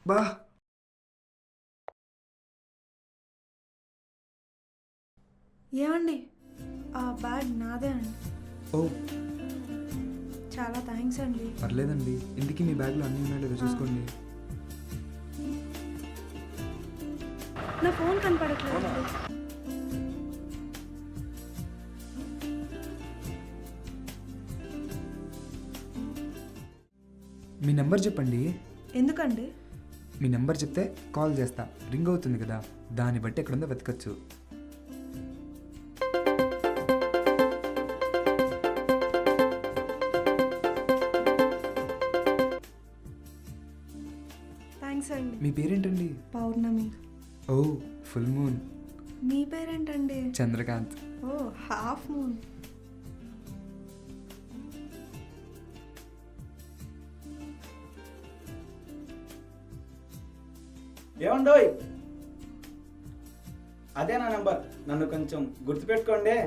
బా ఏమండి ఆ బ్యాగ్ నాదే అండి. ఓ చాలా థ్యాంక్స్ అండి. పర్లేదండి. ఇంటికి మీ బ్యాగ్లో అన్నీ ఉన్నాయో లేదో చూసుకోండి. నా ఫోన్ కనపడట్లేదు. మీ నెంబర్ చెప్పండి. ఎందుకండి? మీ నెంబర్ చెప్తే కాల్ చేస్తా. రింగ్ అవుతుంది కదా, దాన్ని బట్టి ఎక్కడుందో వెతకచ్చు. థ్యాంక్స్ అండి. మీ పేరేంటండి? పౌర్ణమి. ఓ ఫుల్ మూన్. మీ పేరేంటండి? చంద్రకాంత్. ఓ హాఫ్ మూన్. ఏమండోయ్, అదే నా నంబర్, నన్ను కొంచెం గుర్తుపెట్టుకోండి.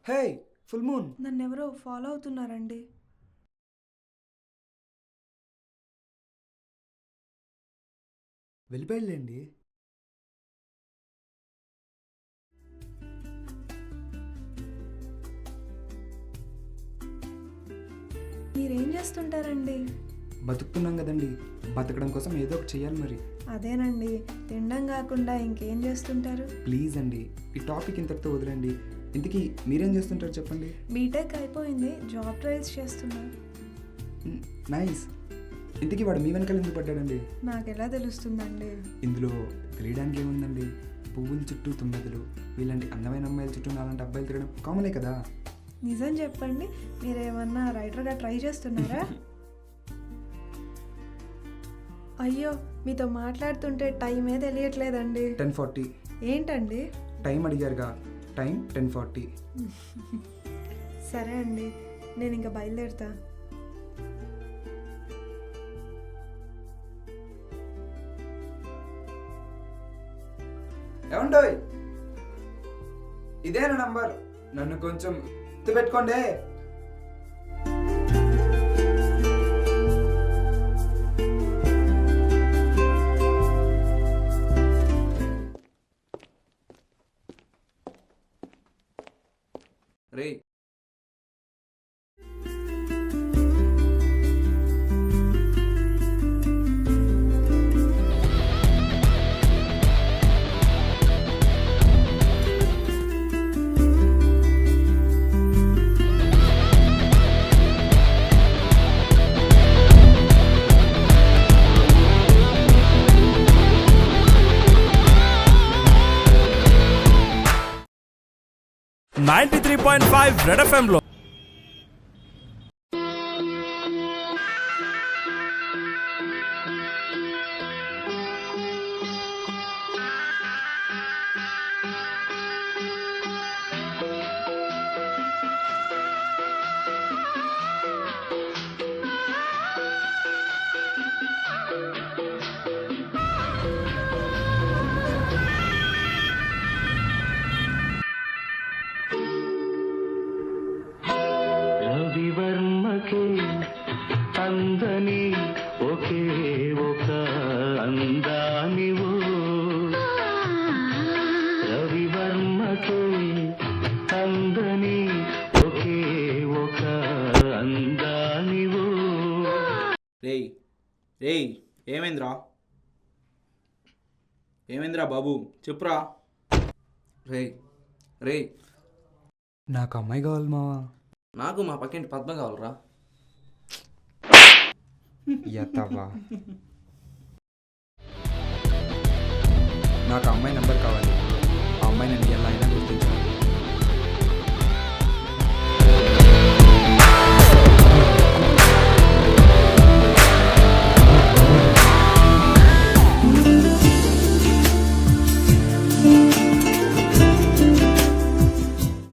Hey full moon. నన్ను ఎవరో ఫాలో అవుతున్నారండి. వెళ్ళిపోయాళ్ళండి. మీరేం చేస్తుంటారండి? బతుకుతున్నాం కదండి, బతకడం కోసం ఏదో ఒకటి చెయ్యాలి మరి. అదేనండి, తినడం కాకుండా ఇంకేం చేస్తుంటారు? ప్లీజ్ అండి, ఈ టాపిక్ ఇంతటితో వదిలేండి. ఇంతకీ మీరేం చేస్తుంటారు చెప్పండి. బీటెక్ అయిపోయింది, జాబ్ ట్రయల్స్ చేస్తున్నా. నైస్. ఇంతకీ వాడు మీ వెనకాల ఎందుకు పడ్డాడండి? నాకెలా తెలుస్తుందండి? ఇందులో తెలియడానికి ఏముందండి? పువ్వుల చుట్టూ తుమ్మెదలు, ఇలాంటి అందమైన అమ్మాయిల చుట్టూ నాలాంటి అబ్బాయిలు తిరగడం కామనే కదా. నిజం చెప్పండి, మీరేమన్నా రైటర్గా ట్రై చేస్తున్నారా? అయ్యో, మీతో మాట్లాడుతుంటే టైమే తెలియట్లేదండి. 10:40. ఏంటండి? టైం అడిగారుగా, టైం 10:40. సరే అండి, నేను ఇంకా బయలుదేరుతా. ఏమండోయ్, ఇదే నా నంబర్, నన్ను కొంచెం గుర్తుపెట్టుకోండి. రే రెడ్ FM లో రవివర్మకే అందని ఒకే ఒక అందానివో, రవివర్మకే అందని ఒకే ఒక అందానివో. రేయ్ రేయ్, ఏమైందిరా? ఏమైందిరా బాబు, చెప్పురా. రే రే నాకు అమ్మాయి కావాలి మావా. నాకు మా పక్కింటి పద్మ కావాలరా. ఎత్తవా, నాకు అమ్మాయి నెంబర్ కావాలి. ఆ అమ్మాయి నన్ను ఎలా అయినా